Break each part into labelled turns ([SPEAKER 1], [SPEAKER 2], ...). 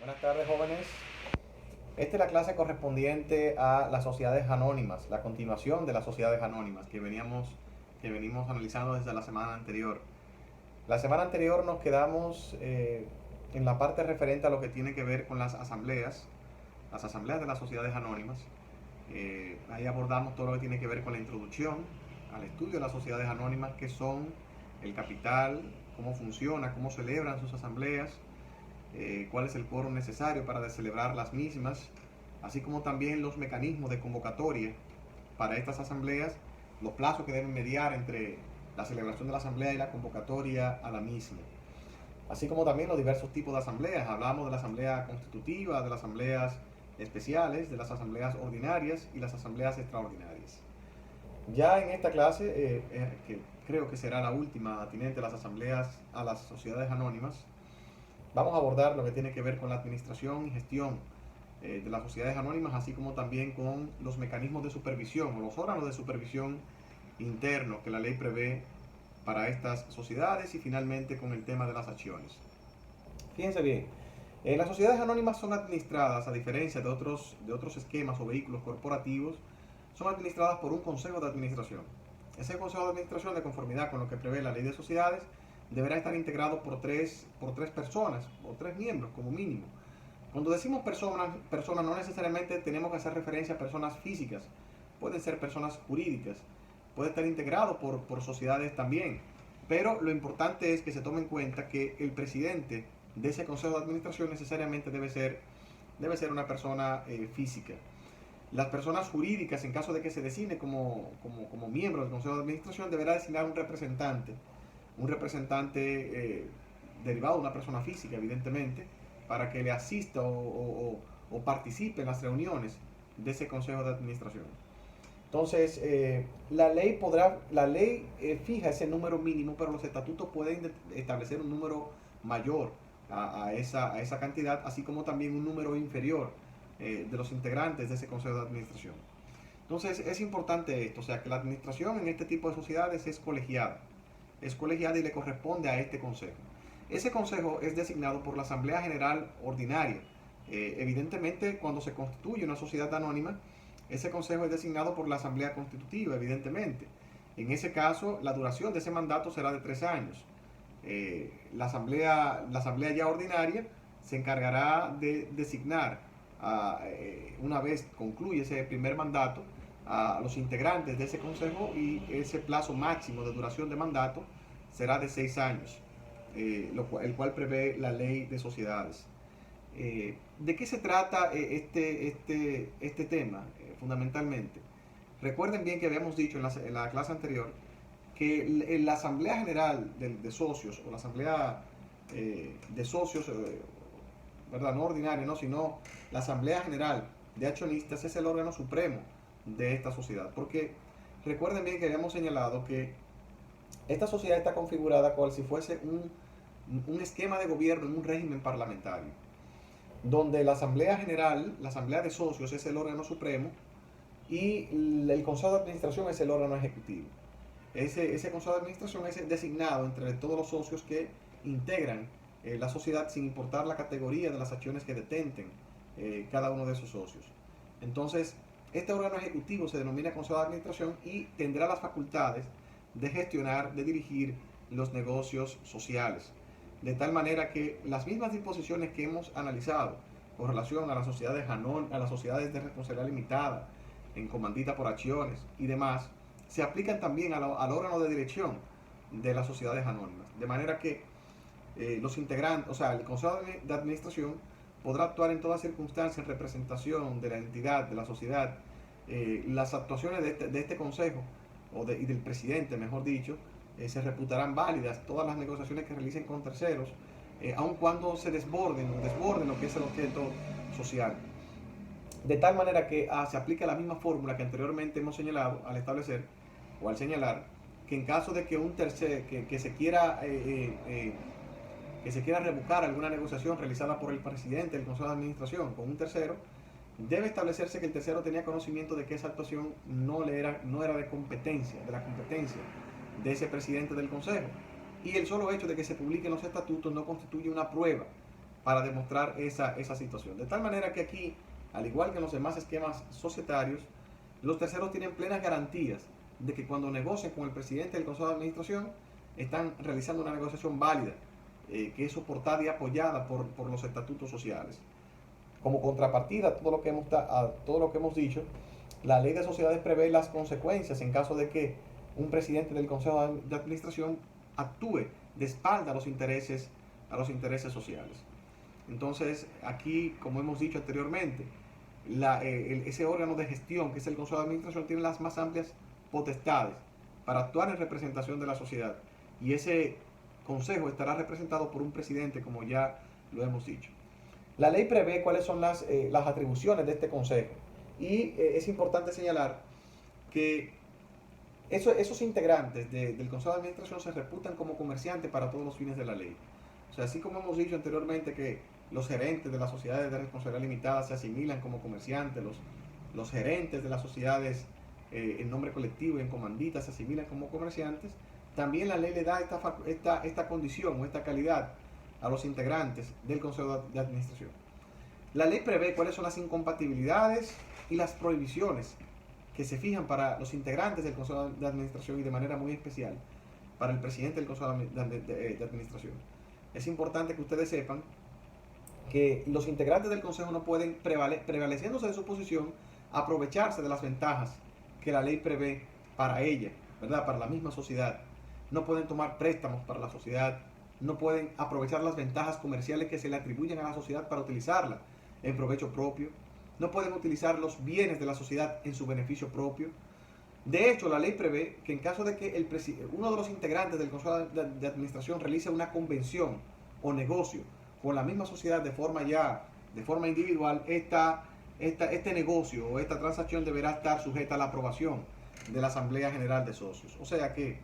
[SPEAKER 1] Buenas tardes, jóvenes. Esta es la clase correspondiente a las sociedades anónimas, la continuación de las sociedades anónimas que venimos analizando desde la semana anterior. La semana anterior nos quedamos en la parte referente a lo que tiene que ver con las asambleas de las sociedades anónimas. Ahí abordamos todo lo que tiene que ver con la introducción al estudio de las sociedades anónimas, que son el capital, cómo funciona, cómo celebran sus asambleas, cuál es el quórum necesario para celebrar las mismas, así como también los mecanismos de convocatoria para estas asambleas, los plazos que deben mediar entre la celebración de la asamblea y la convocatoria a la misma, así como también los diversos tipos de asambleas. Hablamos de la asamblea constitutiva, de las asambleas especiales, de las asambleas ordinarias y las asambleas extraordinarias. Ya en esta clase, que creo que será la última atinente a las asambleas, a las sociedades anónimas, vamos a abordar lo que tiene que ver con la administración y gestión de las sociedades anónimas, así como también con los mecanismos de supervisión o los órganos de supervisión internos que la ley prevé para estas sociedades, y finalmente con el tema de las acciones. Fíjense bien, las sociedades anónimas son administradas, a diferencia de otros esquemas o vehículos corporativos, son administradas por un consejo de administración. Ese consejo de administración, de conformidad con lo que prevé la ley de sociedades, deberá estar integrado por tres personas o tres miembros como mínimo. Cuando decimos personas no necesariamente tenemos que hacer referencia a personas físicas, pueden ser personas jurídicas, puede estar integrado por sociedades también, pero lo importante es que se tome en cuenta que el presidente de ese consejo de administración necesariamente debe ser una persona física. Las personas jurídicas, en caso de que se designe como miembro del consejo de administración, deberá designar un representante derivado de una persona física, evidentemente, para que le asista o participe en las reuniones de ese consejo de administración. Entonces, la ley fija ese número mínimo, pero los estatutos pueden establecer un número mayor a esa cantidad, así como también un número inferior de los integrantes de ese consejo de administración. Entonces, es importante esto, o sea, que la administración en este tipo de sociedades es colegiada y le corresponde a este consejo. Ese consejo es designado por la Asamblea General Ordinaria. Evidentemente, cuando se constituye una sociedad anónima, ese consejo es designado por la Asamblea Constitutiva, evidentemente. En ese caso, la duración de ese mandato será de 3 años. La asamblea ya ordinaria se encargará de designar, una vez concluye ese primer mandato, a los integrantes de ese consejo, y ese plazo máximo de duración de mandato será de 6 años, el cual prevé la ley de sociedades. ¿De qué se trata este tema fundamentalmente? Recuerden bien que habíamos dicho en la clase anterior que la Asamblea General de Socios, o la Asamblea de Socios, ¿verdad? No ordinaria, no, sino la Asamblea General de Accionistas, es el órgano supremo de esta sociedad. Porque recuerden bien que habíamos señalado que esta sociedad está configurada como si fuese un esquema de gobierno en un régimen parlamentario, donde la Asamblea General, la Asamblea de Socios, es el órgano supremo, y el Consejo de Administración es el órgano ejecutivo. Ese Consejo de Administración es designado entre todos los socios que integran la sociedad, sin importar la categoría de las acciones que detenten cada uno de esos socios. Entonces, este órgano ejecutivo se denomina Consejo de Administración y tendrá las facultades de gestionar, de dirigir los negocios sociales. De tal manera que las mismas disposiciones que hemos analizado con relación a las sociedades de responsabilidad limitada, en comandita por acciones y demás, se aplican también al órgano de dirección de las sociedades anónimas. De manera que los integrantes, o sea, el Consejo de Administración podrá actuar en toda circunstancia en representación de la entidad, de la sociedad. Las actuaciones de este consejo, y del presidente, mejor dicho, se reputarán válidas todas las negociaciones que realicen con terceros, aun cuando se desborden lo que es el objeto social. De tal manera que se aplica la misma fórmula que anteriormente hemos señalado al establecer o al señalar que en caso de que se quiera revocar alguna negociación realizada por el presidente del Consejo de Administración con un tercero, debe establecerse que el tercero tenía conocimiento de que esa actuación no era de la competencia de ese presidente del Consejo. Y el solo hecho de que se publiquen los estatutos no constituye una prueba para demostrar esa situación. De tal manera que aquí, al igual que en los demás esquemas societarios, los terceros tienen plenas garantías de que cuando negocien con el presidente del Consejo de Administración, están realizando una negociación válida, que es soportada y apoyada por los estatutos sociales. Como contrapartida a todo lo que hemos dicho, la ley de sociedades prevé las consecuencias en caso de que un presidente del Consejo de Administración actúe de espalda a los intereses sociales. Entonces, aquí, como hemos dicho anteriormente, ese órgano de gestión, que es el Consejo de Administración, tiene las más amplias potestades para actuar en representación de la sociedad. Y ese consejo estará representado por un presidente, como ya lo hemos dicho. La ley prevé cuáles son las atribuciones de este consejo. Y es importante señalar que esos integrantes del Consejo de Administración se reputan como comerciantes para todos los fines de la ley. O sea, así como hemos dicho anteriormente que los gerentes de las sociedades de responsabilidad limitada se asimilan como comerciantes, los gerentes de las sociedades en nombre colectivo y en comandita se asimilan como comerciantes, también la ley le da esta condición o esta calidad a los integrantes del Consejo de Administración. La ley prevé cuáles son las incompatibilidades y las prohibiciones que se fijan para los integrantes del Consejo de Administración y de manera muy especial para el presidente del Consejo de Administración. Es importante que ustedes sepan que los integrantes del Consejo no pueden, prevaleciéndose de su posición, aprovecharse de las ventajas que la ley prevé para ella, ¿verdad? Para la misma sociedad. No pueden tomar préstamos para la sociedad, no pueden aprovechar las ventajas comerciales que se le atribuyen a la sociedad para utilizarla en provecho propio, no pueden utilizar los bienes de la sociedad en su beneficio propio. De hecho, la ley prevé que en caso de que uno de los integrantes del Consejo de Administración realice una convención o negocio con la misma sociedad de forma individual, este negocio o esta transacción deberá estar sujeta a la aprobación de la Asamblea General de Socios. O sea que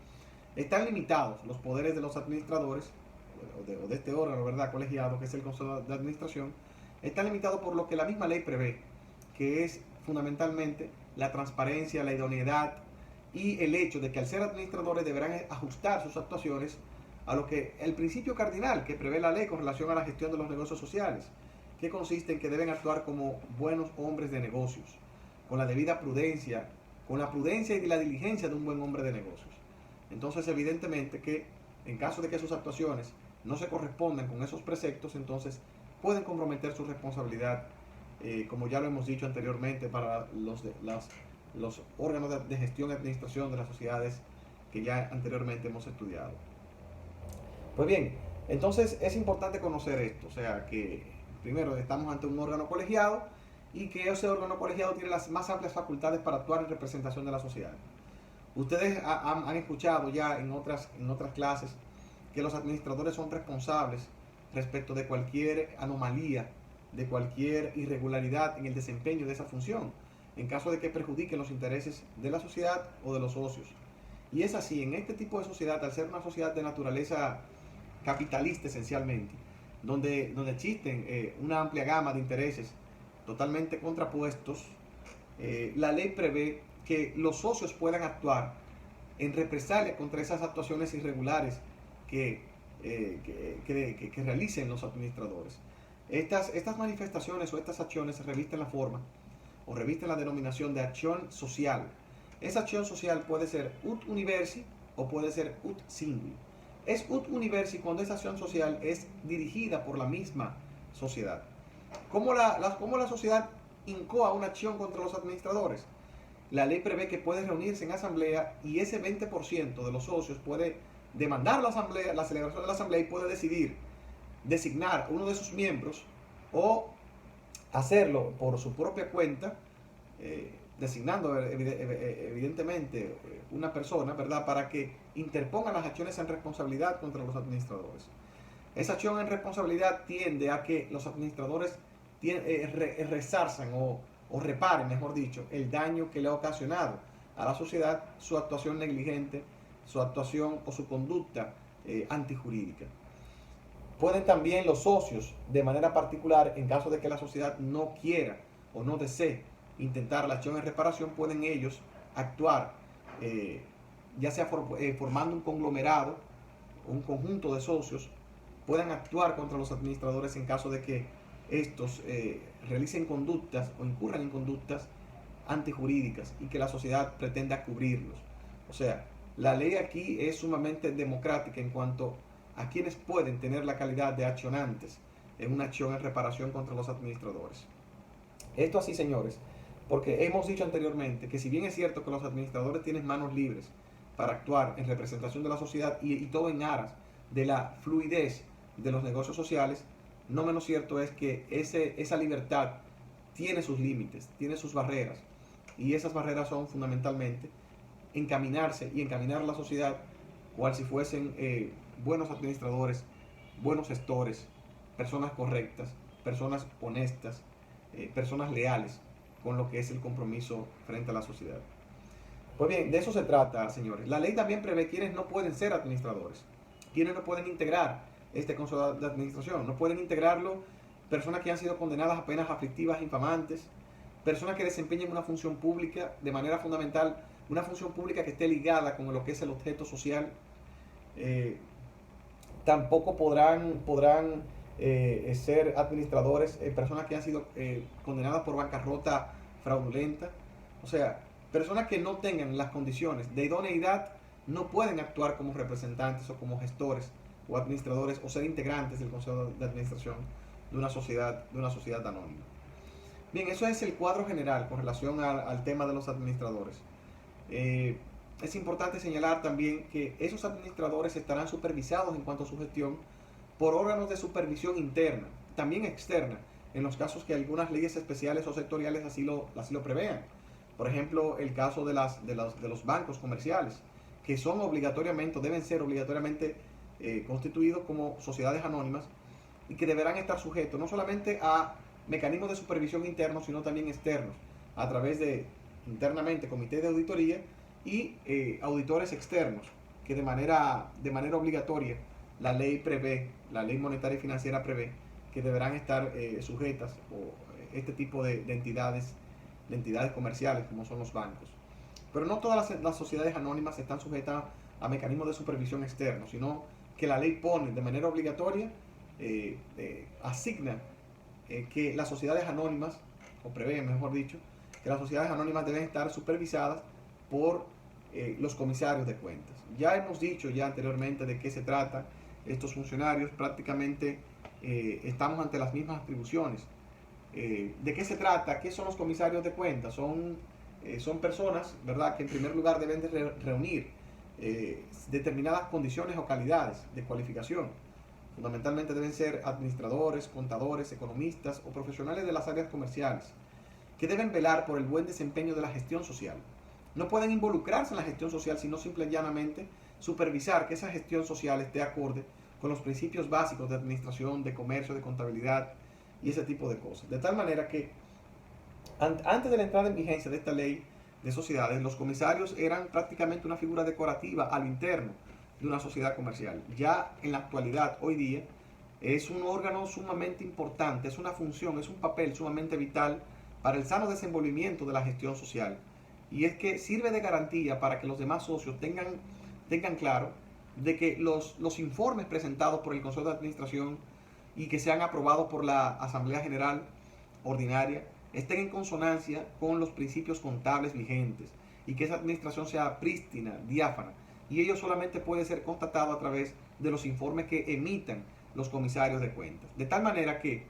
[SPEAKER 1] están limitados los poderes de los administradores o de este órgano, ¿verdad?, colegiado, que es el Consejo de Administración. Está limitado por lo que la misma ley prevé, que es fundamentalmente la transparencia, la idoneidad y el hecho de que al ser administradores deberán ajustar sus actuaciones a lo que el principio cardinal que prevé la ley con relación a la gestión de los negocios sociales, que consiste en que deben actuar como buenos hombres de negocios, con la debida prudencia, con la prudencia y la diligencia de un buen hombre de negocios. Entonces, evidentemente que en caso de que sus actuaciones no se correspondan con esos preceptos, entonces pueden comprometer su responsabilidad, como ya lo hemos dicho anteriormente, para los órganos de gestión y administración de las sociedades que ya anteriormente hemos estudiado. Pues bien, entonces es importante conocer esto, o sea que primero estamos ante un órgano colegiado y que ese órgano colegiado tiene las más amplias facultades para actuar en representación de la sociedad. Ustedes han escuchado ya en otras clases que los administradores son responsables respecto de cualquier anomalía, de cualquier irregularidad en el desempeño de esa función, en caso de que perjudiquen los intereses de la sociedad o de los socios. Y es así, en este tipo de sociedad, al ser una sociedad de naturaleza capitalista esencialmente, donde existen una amplia gama de intereses totalmente contrapuestos, la ley prevé que los socios puedan actuar en represalia contra esas actuaciones irregulares que realicen los administradores. Estas manifestaciones o estas acciones se revisten la forma o revisten la denominación de acción social. Esa acción social puede ser ut universi o puede ser ut singuli. Es ut universi cuando esa acción social es dirigida por la misma sociedad. ¿Cómo la sociedad incoa una acción contra los administradores? La ley prevé que puede reunirse en asamblea y ese 20% de los socios puede demandar la celebración de la asamblea y puede decidir designar uno de sus miembros o hacerlo por su propia cuenta, designando evidentemente una persona, ¿verdad?, para que interponga las acciones en responsabilidad contra los administradores. Esa acción en responsabilidad tiende a que los administradores resarzan o reparen, mejor dicho, el daño que le ha ocasionado a la sociedad su actuación negligente, su actuación o su conducta antijurídica. Pueden también los socios, de manera particular, en caso de que la sociedad no quiera o no desee intentar la acción en reparación, pueden ellos actuar, ya sea formando un conglomerado, un conjunto de socios, puedan actuar contra los administradores en caso de que estos realicen conductas o incurran en conductas antijurídicas y que la sociedad pretenda cubrirlos. O sea, la ley aquí es sumamente democrática en cuanto a quienes pueden tener la calidad de accionantes en una acción en reparación contra los administradores. Esto así, señores, porque hemos dicho anteriormente que si bien es cierto que los administradores tienen manos libres para actuar en representación de la sociedad y todo en aras de la fluidez de los negocios sociales, no menos cierto es que esa libertad tiene sus límites, tiene sus barreras, y esas barreras son fundamentalmente encaminarse y encaminar a la sociedad cual si fuesen buenos administradores, buenos gestores, personas correctas, personas honestas, personas leales con lo que es el compromiso frente a la sociedad. Pues bien, de eso se trata, señores. La ley también prevé quienes no pueden ser administradores, quienes no pueden integrar este consejo de administración, no pueden integrarlo personas que han sido condenadas a penas aflictivas infamantes, personas que desempeñen una función pública de manera fundamental, una función pública que esté ligada con lo que es el objeto social. Tampoco podrán ser administradores personas que han sido condenadas por bancarrota fraudulenta. O sea, personas que no tengan las condiciones de idoneidad no pueden actuar como representantes o como gestores o administradores o ser integrantes del consejo de administración de una sociedad anónima. Bien, eso es el cuadro general con relación al tema de los administradores. Es importante señalar también que esos administradores estarán supervisados en cuanto a su gestión por órganos de supervisión interna, también externa, en los casos que algunas leyes especiales o sectoriales así lo prevean. Por ejemplo, el caso de los bancos comerciales, que son obligatoriamente, deben ser obligatoriamente constituidos como sociedades anónimas y que deberán estar sujetos no solamente a mecanismos de supervisión internos, sino también externos, a través de internamente comités de auditoría y auditores externos, que de manera obligatoria la ley monetaria y financiera prevé que deberán estar sujetas a este tipo de entidades comerciales como son los bancos. Pero no todas las sociedades anónimas están sujetas a mecanismos de supervisión externos, sino que la ley pone de manera obligatoria, asigna que las sociedades anónimas, o prevé, mejor dicho, que las sociedades anónimas deben estar supervisadas por los comisarios de cuentas. Ya hemos dicho anteriormente de qué se trata estos funcionarios, prácticamente estamos ante las mismas atribuciones. ¿De qué se trata? ¿Qué son los comisarios de cuentas? Son personas, ¿verdad?, que en primer lugar deben de reunir determinadas condiciones o calidades de cualificación. Fundamentalmente deben ser administradores, contadores, economistas o profesionales de las áreas comerciales, que deben velar por el buen desempeño de la gestión social. No pueden involucrarse en la gestión social, sino simple y llanamente supervisar que esa gestión social esté acorde con los principios básicos de administración, de comercio, de contabilidad y ese tipo de cosas. De tal manera que antes de la entrada en vigencia de esta ley de sociedades, los comisarios eran prácticamente una figura decorativa al interno de una sociedad comercial. Ya en la actualidad, hoy día, es un órgano sumamente importante, es una función, es un papel sumamente vital para el sano desenvolvimiento de la gestión social. Y es que sirve de garantía para que los demás socios tengan claro de que los informes presentados por el Consejo de Administración y que sean aprobados por la Asamblea General Ordinaria estén en consonancia con los principios contables vigentes y que esa administración sea prístina, diáfana, y ello solamente puede ser constatado a través de los informes que emitan los comisarios de cuentas. De tal manera que,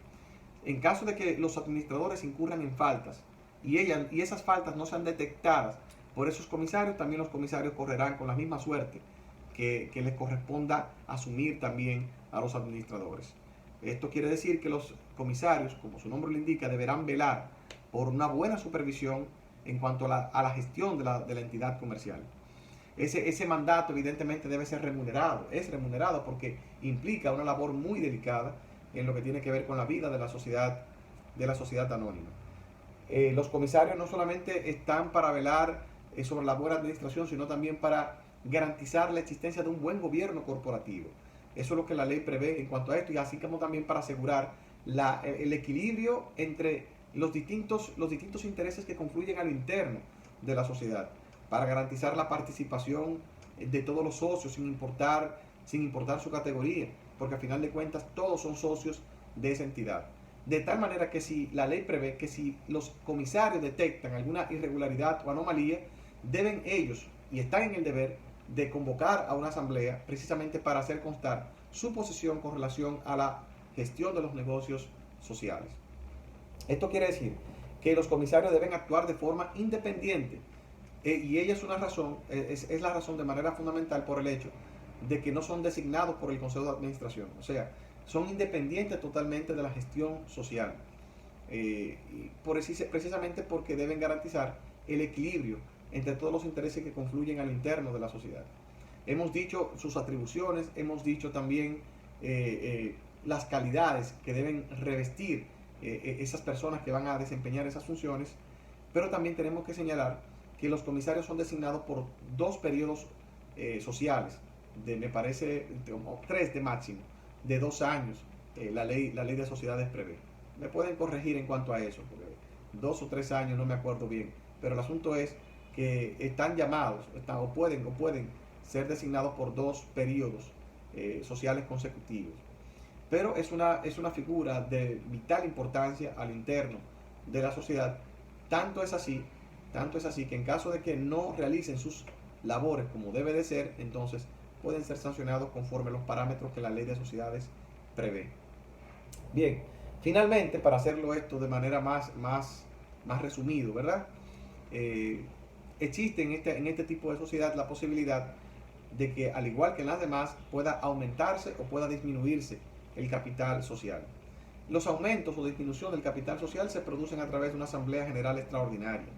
[SPEAKER 1] en caso de que los administradores incurran en faltas y esas faltas no sean detectadas por esos comisarios, también los comisarios correrán con la misma suerte que les corresponda asumir también a los administradores. Esto quiere decir que los comisarios, como su nombre lo indica, deberán velar por una buena supervisión en cuanto a la gestión de la entidad comercial. Ese mandato evidentemente debe ser remunerado, es remunerado porque implica una labor muy delicada en lo que tiene que ver con la vida de la sociedad anónima. Los comisarios no solamente están para velar sobre la buena administración, sino también para garantizar la existencia de un buen gobierno corporativo. Eso es lo que la ley prevé en cuanto a esto, y así como también para asegurar el equilibrio entre los distintos intereses que confluyen al interno de la sociedad, para garantizar la participación de todos los socios sin importar su categoría. porque al final de cuentas todos son socios de esa entidad. De tal manera que si la ley prevé que si los comisarios detectan alguna irregularidad o anomalía, deben ellos, y están en el deber, de convocar a una asamblea precisamente para hacer constar su posición con relación a la gestión de los negocios sociales. Esto quiere decir que los comisarios deben actuar de forma independiente, y ella es una razón, es la razón de manera fundamental por el hecho de que no son designados por el Consejo de Administración, o sea, son independientes totalmente de la gestión social, precisamente porque deben garantizar el equilibrio entre todos los intereses que confluyen al interno de la sociedad. Hemos dicho sus atribuciones, hemos dicho también las calidades que deben revestir esas personas que van a desempeñar esas funciones, pero también tenemos que señalar que los comisarios son designados por 2 periodos sociales, me parece 3 de máximo, de 2 años, la ley de sociedades prevé. Me pueden corregir en cuanto a eso, porque 2 o 3 años no me acuerdo bien, pero el asunto es que están llamados, o pueden ser designados por 2 periodos sociales consecutivos. Pero es una figura de vital importancia al interno de la sociedad. Tanto es así que en caso de que no realicen sus labores como debe de ser, entonces pueden ser sancionados conforme a los parámetros que la ley de sociedades prevé. Bien, finalmente, para hacerlo esto de manera más resumido, ¿verdad? Existe en este tipo de sociedad la posibilidad de que, al igual que en las demás, pueda aumentarse o pueda disminuirse el capital social. Los aumentos o disminución del capital social se producen a través de una asamblea general extraordinaria,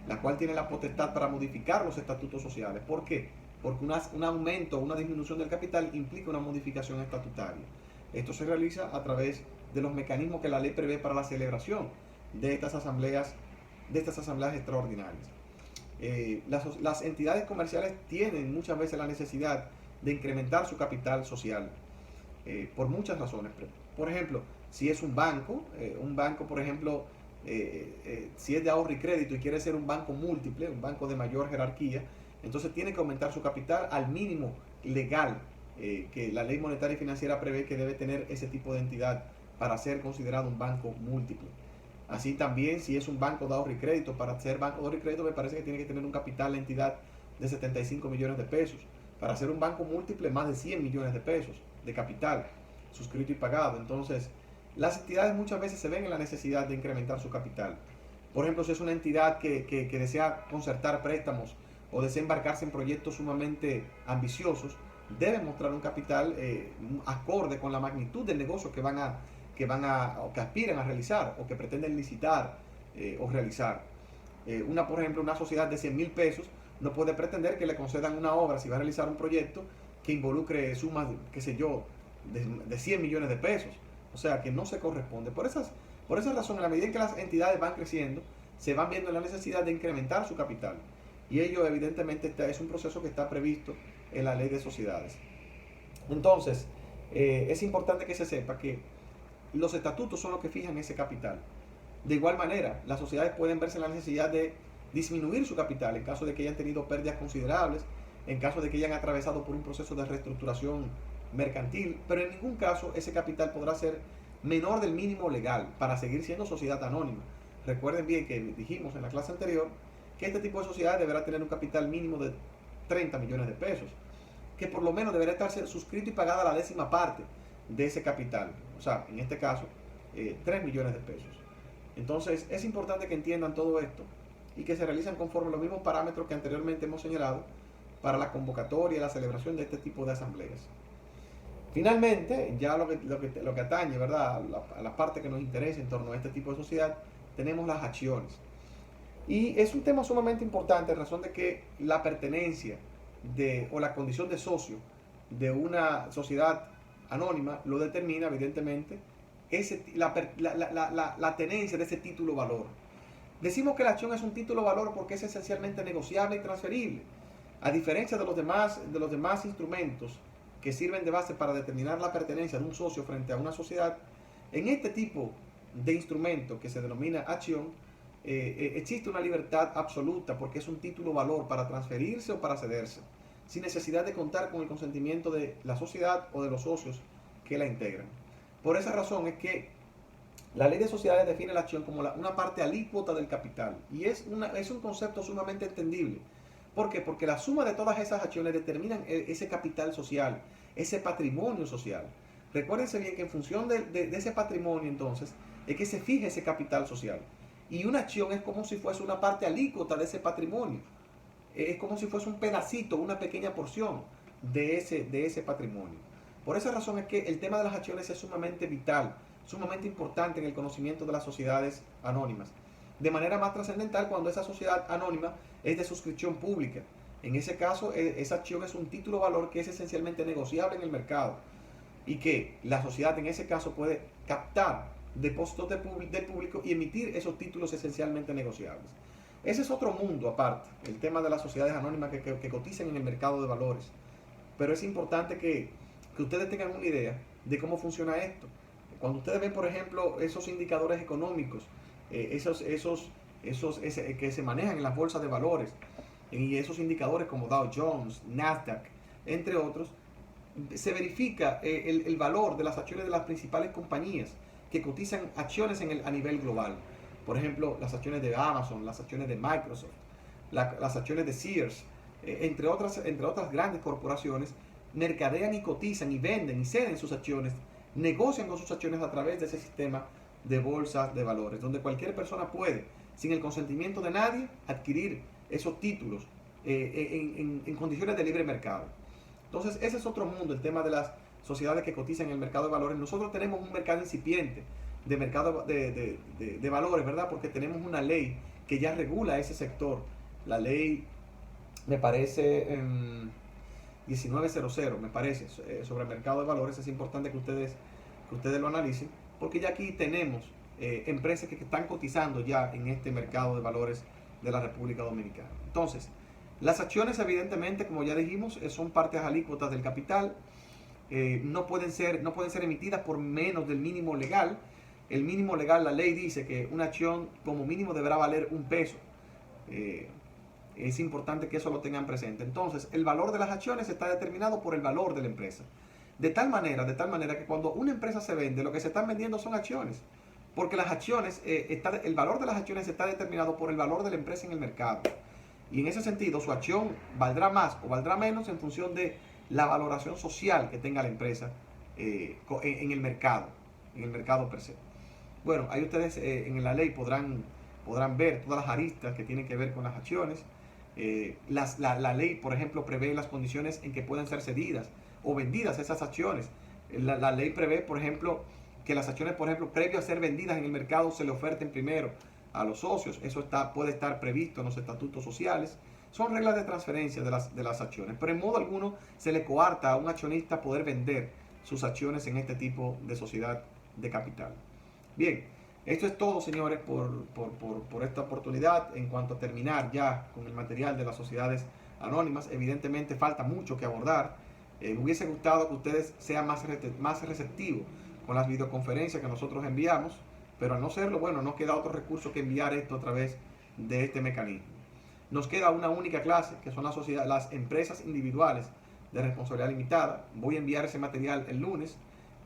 [SPEAKER 1] la cual tiene la potestad para modificar los estatutos sociales. ¿Por qué? Porque un aumento o una disminución del capital implica una modificación estatutaria. Esto se realiza a través de los mecanismos que la ley prevé para la celebración de estas asambleas extraordinarias. Las entidades comerciales tienen muchas veces la necesidad de incrementar su capital social por muchas razones. Por ejemplo, si es un banco, por ejemplo, si es de ahorro y crédito y quiere ser un banco múltiple, un banco de mayor jerarquía, entonces tiene que aumentar su capital al mínimo legal que la ley monetaria y financiera prevé que debe tener ese tipo de entidad para ser considerado un banco múltiple. Así también, si es un banco de ahorro y crédito, para ser banco de ahorro y crédito me parece que tiene que tener un capital la entidad de 75 millones de pesos. Para ser un banco múltiple, más de 100 millones de pesos de capital suscrito y pagado. Entonces, las entidades muchas veces se ven en la necesidad de incrementar su capital. Por ejemplo, si es una entidad que desea concertar préstamos o desea embarcarse en proyectos sumamente ambiciosos, debe mostrar un capital acorde con la magnitud del negocio que aspiran a realizar o que pretenden licitar o realizar. Por ejemplo, una sociedad de 100 mil pesos no puede pretender que le concedan una obra si va a realizar un proyecto que involucre sumas, qué sé yo, de 100 millones de pesos. O sea, que no se corresponde. Por esa razón, a la medida en que las entidades van creciendo, se van viendo la necesidad de incrementar su capital. Y ello, evidentemente, es un proceso que está previsto en la ley de sociedades. Entonces, es importante que se sepa que los estatutos son los que fijan ese capital. De igual manera, las sociedades pueden verse en la necesidad de disminuir su capital en caso de que hayan tenido pérdidas considerables, en caso de que hayan atravesado por un proceso de reestructuración mercantil, pero en ningún caso ese capital podrá ser menor del mínimo legal para seguir siendo sociedad anónima. Recuerden bien que dijimos en la clase anterior que este tipo de sociedad deberá tener un capital mínimo de 30 millones de pesos, que por lo menos deberá estarse suscrito y pagada la 10ª parte de ese capital, o sea, en este caso 3 millones de pesos. Entonces es importante que entiendan todo esto y que se realicen conforme los mismos parámetros que anteriormente hemos señalado para la convocatoria y la celebración de este tipo de asambleas. Finalmente, ya lo que atañe, ¿verdad?, a la parte que nos interesa en torno a este tipo de sociedad, tenemos las acciones. Y es un tema sumamente importante en razón de que la pertenencia o la condición de socio de una sociedad anónima lo determina, evidentemente, la tenencia de ese título valor. Decimos que la acción es un título valor porque es esencialmente negociable y transferible. A diferencia de los demás instrumentos que sirven de base para determinar la pertenencia de un socio frente a una sociedad, en este tipo de instrumento que se denomina acción, existe una libertad absoluta porque es un título valor para transferirse o para cederse, sin necesidad de contar con el consentimiento de la sociedad o de los socios que la integran. Por esa razón es que la ley de sociedades define la acción como una parte alícuota del capital, y es un concepto sumamente entendible. ¿Por qué? Porque la suma de todas esas acciones determinan ese capital social, ese patrimonio social. Recuérdense bien que en función de ese patrimonio, entonces, es que se fija ese capital social. Y una acción es como si fuese una parte alícuota de ese patrimonio. Es como si fuese un pedacito, una pequeña porción de ese patrimonio. Por esa razón es que el tema de las acciones es sumamente vital, sumamente importante en el conocimiento de las sociedades anónimas. De manera más trascendental cuando esa sociedad anónima es de suscripción pública. En ese caso, esa acción es un título valor que es esencialmente negociable en el mercado y que la sociedad en ese caso puede captar depósitos del público y emitir esos títulos esencialmente negociables. Ese es otro mundo aparte, el tema de las sociedades anónimas que cotizan en el mercado de valores. Pero es importante que ustedes tengan una idea de cómo funciona esto. Cuando ustedes ven, por ejemplo, esos indicadores económicos, que se manejan en las bolsas de valores, y esos indicadores como Dow Jones, Nasdaq, entre otros, se verifica el valor de las acciones de las principales compañías que cotizan acciones a nivel global. Por ejemplo, las acciones de Amazon, las acciones de Microsoft, las acciones de Sears, entre otras grandes corporaciones, mercadean y cotizan y venden y ceden sus acciones, negocian con sus acciones a través de ese sistema de bolsa de valores, donde cualquier persona puede, sin el consentimiento de nadie, adquirir esos títulos en condiciones de libre mercado. Entonces, ese es otro mundo, el tema de las sociedades que cotizan en el mercado de valores. Nosotros tenemos un mercado incipiente de mercado de valores, ¿verdad? Porque tenemos una ley que ya regula ese sector. La ley, me parece, 1900, me parece, sobre el mercado de valores. Es importante que ustedes lo analicen, porque ya aquí tenemos empresas que están cotizando ya en este mercado de valores de la República Dominicana. Entonces, las acciones, evidentemente, como ya dijimos, son partes alícuotas del capital. No pueden ser emitidas por menos del mínimo legal. El mínimo legal, la ley dice que una acción como mínimo deberá valer $1. Es importante que eso lo tengan presente. Entonces, el valor de las acciones está determinado por el valor de la empresa. De tal manera que cuando una empresa se vende, lo que se están vendiendo son acciones. Porque las acciones, el valor de las acciones está determinado por el valor de la empresa en el mercado. Y en ese sentido, su acción valdrá más o valdrá menos en función de la valoración social que tenga la empresa en el mercado per se. Bueno, ahí ustedes en la ley podrán ver todas las aristas que tienen que ver con las acciones. La ley, por ejemplo, prevé las condiciones en que pueden ser cedidas o vendidas esas acciones. La ley prevé, por ejemplo, que las acciones, por ejemplo, previo a ser vendidas en el mercado, se le oferten primero a los socios. Eso puede estar previsto en los estatutos sociales. Son reglas de transferencia de las acciones, pero en modo alguno se le coarta a un accionista poder vender sus acciones en este tipo de sociedad de capital. Bien, esto es todo, señores, por esta oportunidad. En cuanto a terminar ya con el material de las sociedades anónimas, evidentemente falta mucho que abordar. Me hubiese gustado que ustedes sean más receptivos con las videoconferencias que nosotros enviamos, pero al no serlo, bueno, no queda otro recurso que enviar esto a través de este mecanismo. Nos queda una única clase, que son las empresas individuales de responsabilidad limitada. Voy a enviar ese material el lunes.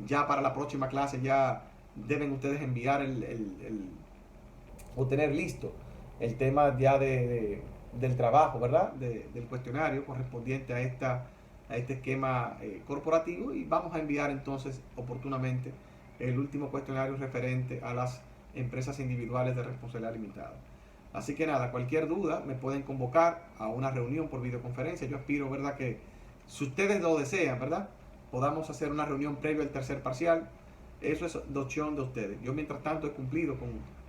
[SPEAKER 1] Ya para la próxima clase ya deben ustedes enviar o tener listo el tema ya del trabajo, ¿verdad? Del cuestionario correspondiente a este esquema corporativo, y vamos a enviar entonces oportunamente el último cuestionario referente a las empresas individuales de responsabilidad limitada. Así que nada, cualquier duda me pueden convocar a una reunión por videoconferencia. Yo aspiro, ¿verdad?, que si ustedes lo desean, ¿verdad?, podamos hacer una reunión previo al tercer parcial. Eso es de opción de ustedes. Yo, mientras tanto, he cumplido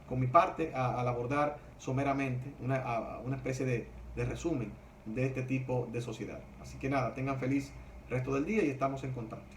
[SPEAKER 1] con mi parte al abordar someramente una especie de resumen de este tipo de sociedad. Así que nada, tengan feliz resto del día y estamos en contacto.